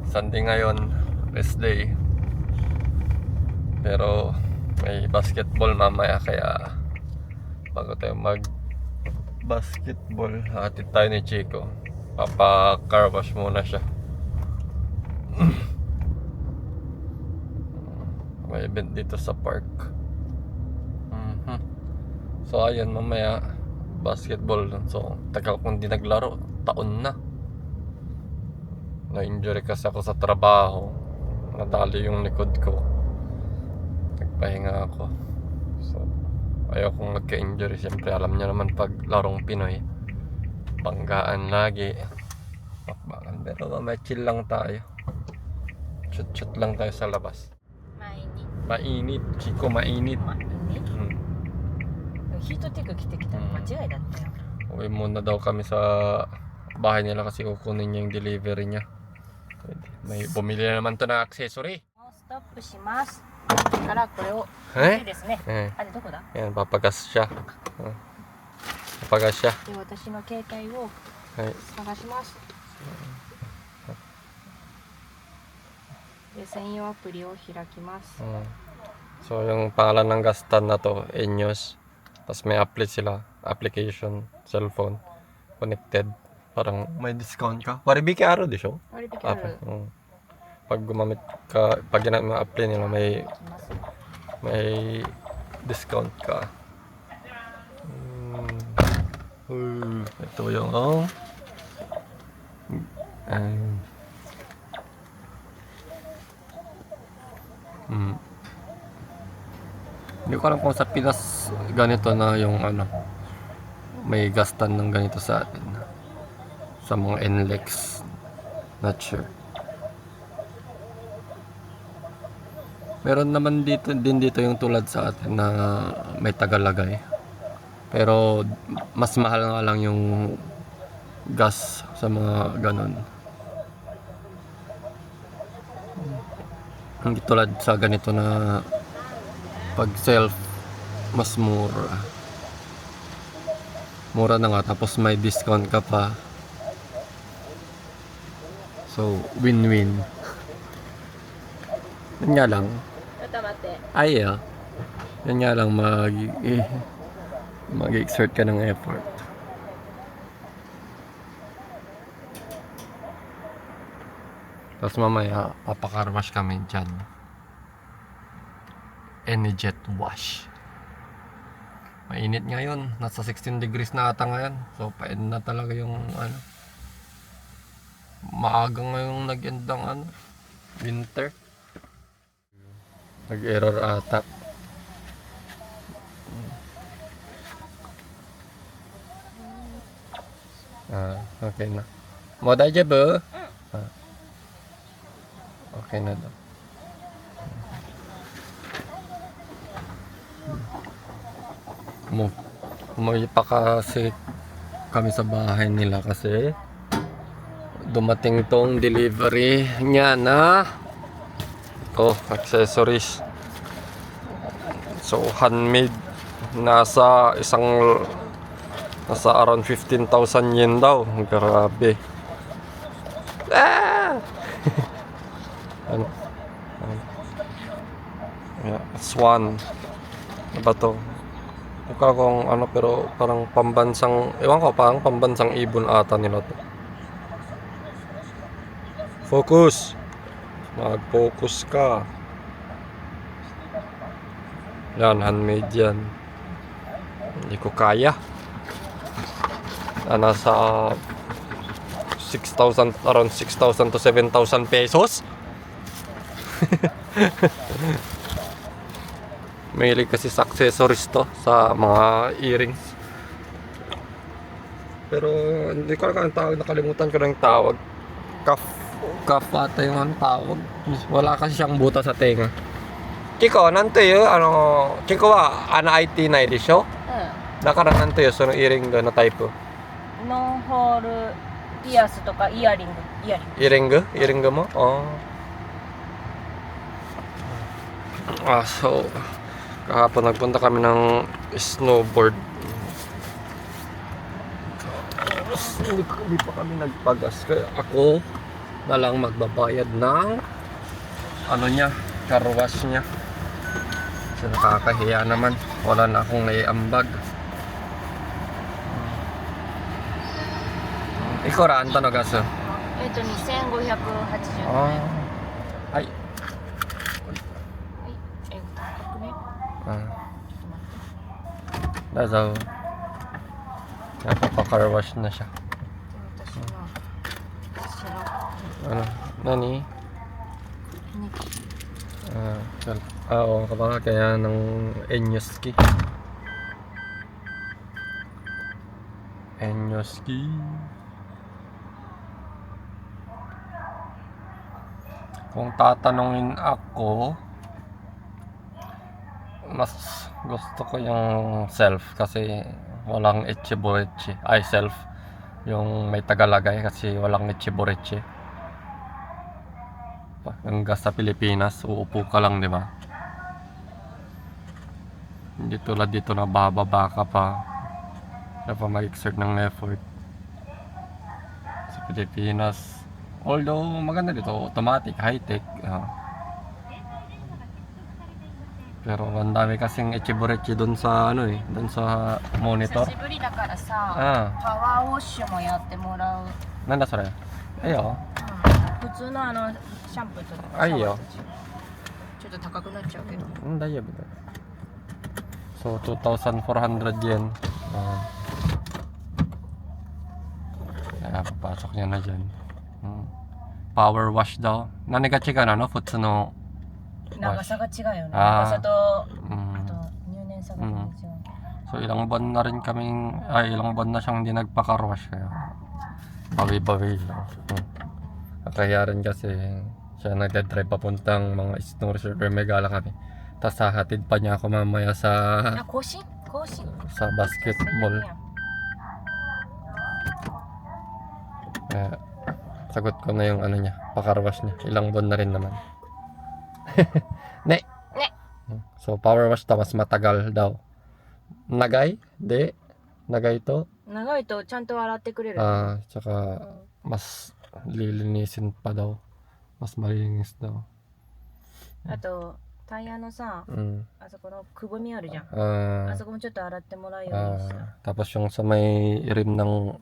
Sunday ngayon, rest day. Pero may basketball mamaya, kaya bago tayo mag basketball, hatid tayo ni Chico. Papa car wash muna siya. May event dito sa park. So ayan, mamaya basketball. So tagal kong di naglaro, taon na. Na-injury kasi ako sa trabaho, nadali yung likod ko, nagpahinga ako. So ayaw kong magka-injury. Siyempre alam niya naman pag larong Pinoy, banggaan lagi, bakbakan. Pero mamaya chill lang tayo, shoot lang tayo sa labas. Mainit, Chico, mainit. Heat tech 着てきたの間違いだったよ。 Uwi muna daw kami sa bahay nila kasi kukunin niya yung delivery niya. May bumili na naman to na accessory. ストップしますからこれをえですね。あれどこだ？ Yan, papagas siya. Papagas siya. で私の携帯を Ay. 探します。で専用アプリを開きます。 So yung pangalan ng gastan na to, Enyos. Tapos may application, cellphone, connected. Parang may discount ka. Waribiki araw di siya? 割引ある。 Pag gumamit ka, pag ginamit mo apply nila, may discount ka. Ito yung hindi ko alam kung sa Pinas ganito na yung may gastan ng ganito sa atin, sa mga NLEX. Not sure. Meron naman dito yung tulad sa atin na may tagalagay. Pero mas mahal nga lang yung gas sa mga ganon. Hindi tulad sa ganito na pag self, mas mura. Mura na nga, tapos may discount ka pa. So, win-win. Yan nga lang. Ay, yan nga lang, mag-exert ka ng effort. Tapos mamaya, papakarwash kami dyan. Energet wash. Mainit ngayon, nasa 16 degrees na ata ngayon. So pain na talaga yung maaga ngayong nag-end ng winter. Nag-error ata. Okay na. Mo daja ba? Okay na daw. Umuwi pa kasi kami sa bahay nila kasi dumating tong delivery niya na accessories. So handmade, nasa around 15,000 yen daw. Grabe. Swan. Ano ba to? Mukha kong pero parang pambansang, ewan ko, parang pambansang ibon ata nila to. Focus! Mag-focus ka. Yan, handmade yan. Hindi ko kaya. Nasa 6,000, around 6,000 to 7,000 pesos. Mahilig kasi sa accessories to, sa mga earrings. Pero hindi ko alam ang tawag, nakalimutan ko ng tawag. Cuff ata yung tawag. Wala kasi siyang buta sa tenga. Chiko, nanto yun? Chiko wa, IT ないでしょ? だからなんというそのイヤリングのタイプ? ノンホールピアスとかイヤリング。イヤリングも? So kahapon nagpunta kami ng snowboard. Hindi pa kami nagpagas. Kaya ako na lang magbabayad ng ano niya, car wash niya. So, nakakahiya naman. Wala na akong naiambag. Ikura, anta no gas? 2580円。はい。はい。高くね。大丈夫。Napapa-car wash na siya. 私の白 Ano? Nani? ね Oo, kapag kaya ng Enyoski. Enyoski. Kung tatanungin ako, mas gusto ko yung self kasi walang echiborechi. Ay, self. Yung may tagalagay kasi walang echiborechi. Hanggang sa Pilipinas, uupo ka lang, di ba? Hindi tulad dito na bababa ka pa. Kaya pa mag-exert ng effort. Sa Pilipinas, although maganda dito, automatic, high-tech. Pero ang dami kasing echiborechi dun sa ano eh, dun sa monitor. 久しぶりだからさ、あパワーウォッシュもやってもらう。なんだそれ? Ayo. 普通のシャンプーとあいいよ。ちょっと高くなっちゃうけど。Dayo ba? So 2,400 yen. Kaya papasok niya na dyan. Power wash daw. Nanigachi ka na no? Futsu no 長さが違うよね。あー長さと、あ mm. と入念さが全然違う。 So ilang buwan na rin kaming ilang buwan na siyang hindi nagpa-car wash kaya bawi-bawi lang. Kaya rin kasi siya nagdadrive papuntang mga Snow Resort or Megala kami. Tapos hahatid pa niya ako mamaya sa あ、更新更新。 sa basketball. Kaya sagot ko na yung ano niya, pa-car wash niya. Ilang buwan na rin naman. Ne. Ne. So power wash daw mas matagal daw. Nagay? De. Nagay to. 長いとちゃんと洗ってくれる。 Tsaka mas lilinisin pa daw. Mas malinis daw. あとタイヤのさ、 あそこのくぼみあるじゃん。あそこもちょっと洗ってもらうようにした。 Tapos yung sa may rim ng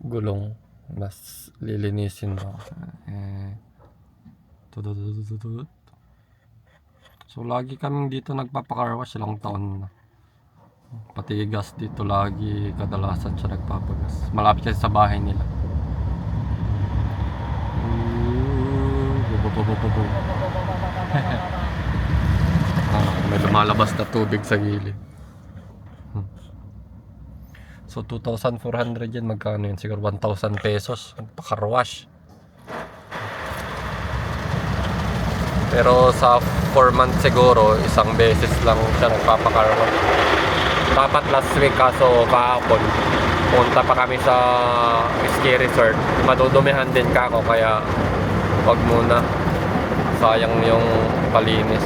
gulong, mas lilinisin daw. Tudududududud. So lagi kaming dito nagpapakarwash, ilang taon na. Pati gas dito lagi kadalasan siya nagpapagas. Malapit kasi sa bahay nila. May lumalabas na tubig sa gilid. So 2,400 yan, magkano yun? Siguro 1,000 pesos pakarwash. Pero sa 4 months siguro, isang beses lang siya nagpapakarwash. Dapat last week kaso kahapon punta pa kami sa ski resort. Madudumihan din ka ako kaya wag muna. Sayang yung palinis.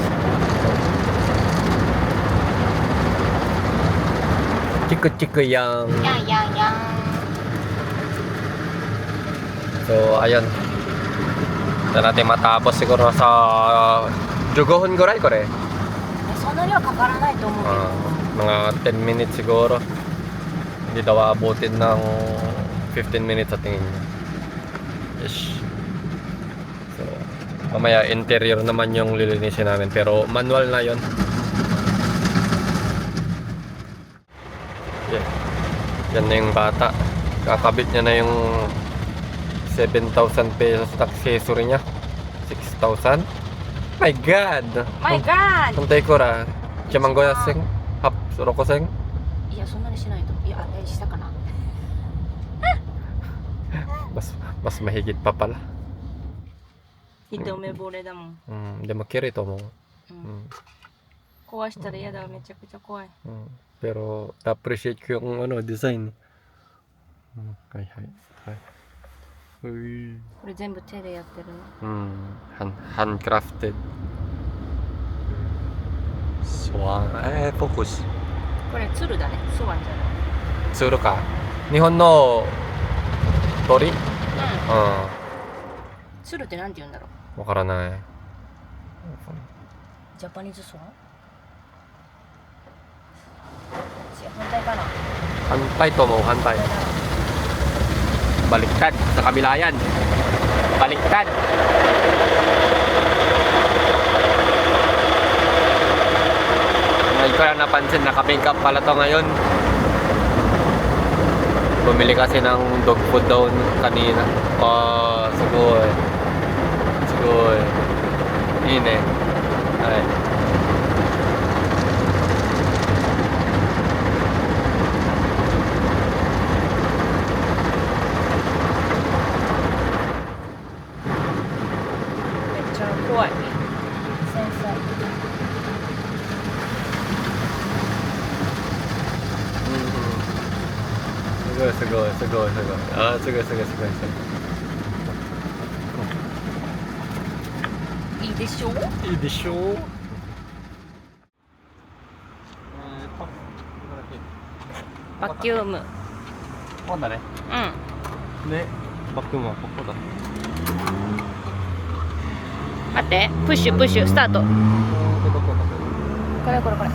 Chiku-chiku yang. Yang. So ayun. Ito natin matapos siguro sa 15分ぐらいこれ. そんなにはかからないと思うけど。 Mga 10 minutes siguro. Hindi daw aabutin ng 15 minutes sa tingin niya. Ish. So, mamaya interior naman yung lilinisin namin. Pero manual na yon. Yeah. Yan na yung bata. Kakabit niya na yung 7,000 pesos na accessory niya. 6,000. My God! My God! Puntay ko ra. Chamanggo yaseng. Hap, suro ko seng. いやそんなにしないと。いやしたかな。 Mas mahigit pa pala. 一目惚れだもん。 Hindi makiri to mo. 壊したら嫌だ。めちゃくちゃ怖い。 Pero appreciate ko yung ano design. Hay. Uy. これ全部手でやってるの。 Handcrafted. Swan. Focus. これ鶴だね。スワンじゃない。 Tsuru ka. Nihon no tori? 鶴ってなんて言うんだろう。わからない。ジャパニーズソン。反対かな。 Hantay to mo, hantay. Baliktad. Sa kabila yan. Baliktad. Ngayon ko lang napansin, naka-make up pala to ngayon. Bumili kasi ng dog food daw kanina. Oh, sugoy. Sugoy. Ine. Ay.怖い。繊細。すごいすごいすごいすごい。あーすごいすごいすごいすいいでしょう。ごい。いいでしょう。バキューム。ここだね。うん。ね。バックもここだ。待って、プッシュプッシュスタート。これこれこれ。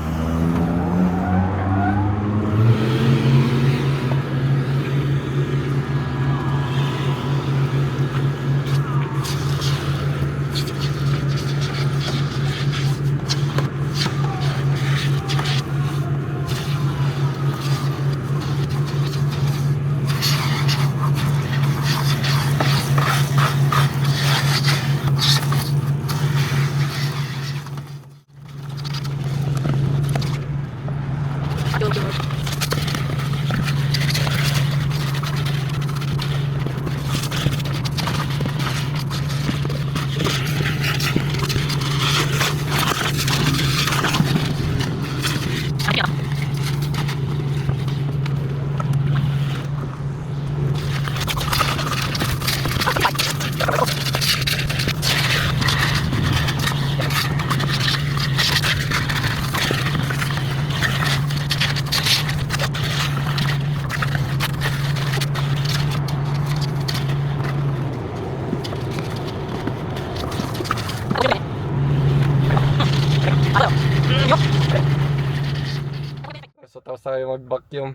So tapos tayo mag-vacuum,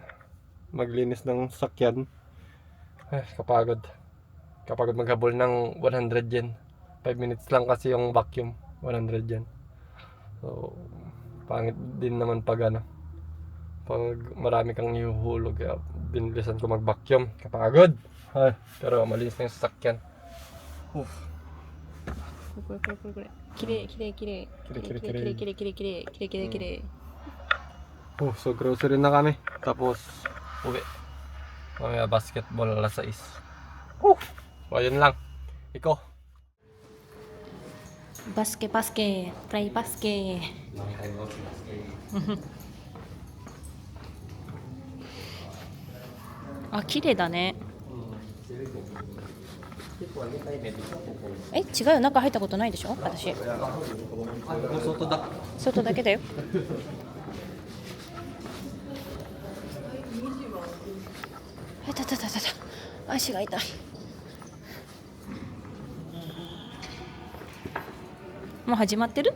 maglinis ng sakyan. Ay, kapagod. Kapagod maghabol ng 100 yen. 5 minutes lang kasi yung vacuum, 100 yen. So, pangit din naman pag ano, pag marami kang ihuhulog. Kaya binilisan ko mag-vacuum. Kapagod. Ay, pero malinis na yung sasakyan. Uff. これこれこれこれ。きれいきれいきれい。きれいきれいきれいきれいきれいきれいきれいきれいきれい。So grocery na kami. Tapos, uwi. Mamaya basketball alas 6. So, ayun lang. Ikaw. バスケバスケプレイバスケ。あ、綺麗だね。え、違うよ、中入ったことないでしょ私。外だ。外だけだよ。あ、たたたたた、足が痛い。もう始まってる？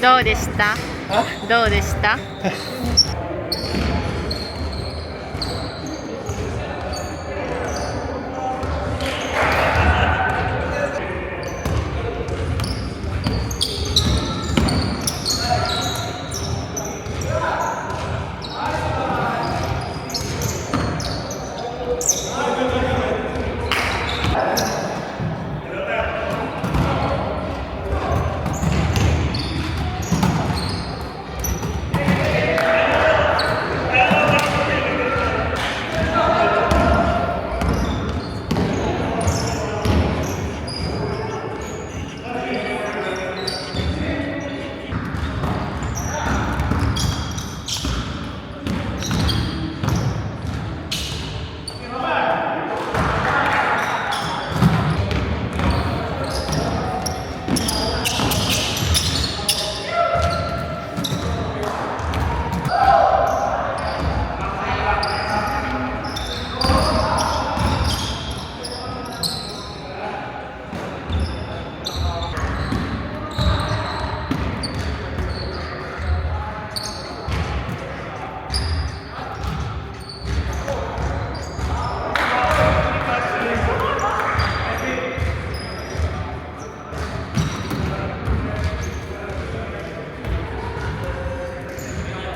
どうでしたどうでした？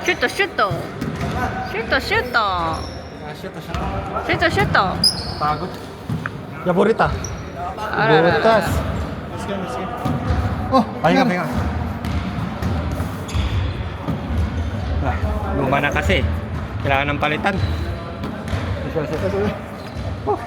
シュットシュットシュットシュットシュットシュット Pagod. Yaborita. Butas. Oh, pahinga, pahinga. Luma na kasi. Kailangan ng palitan. Oh.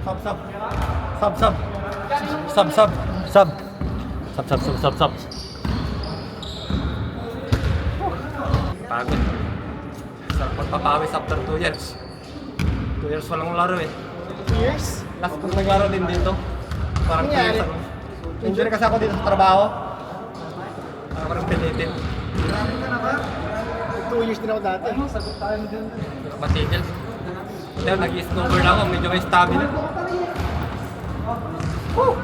Sub, sub. Sub, sub. Sub, sub. Sub. Sub, sub, sub, sub, sub. Pagod. Sarap magpapawis after 2 years. 2 years walang laro eh. 2 years? Last kong naglaro din dito. Parang 2 Nangyari? years ako. Injury kasi ako dito sa trabaho. Parang pilitin. 2 years din ako dati. Matigil. Pero nag-snowboard ako, medyo may stamina. Woo!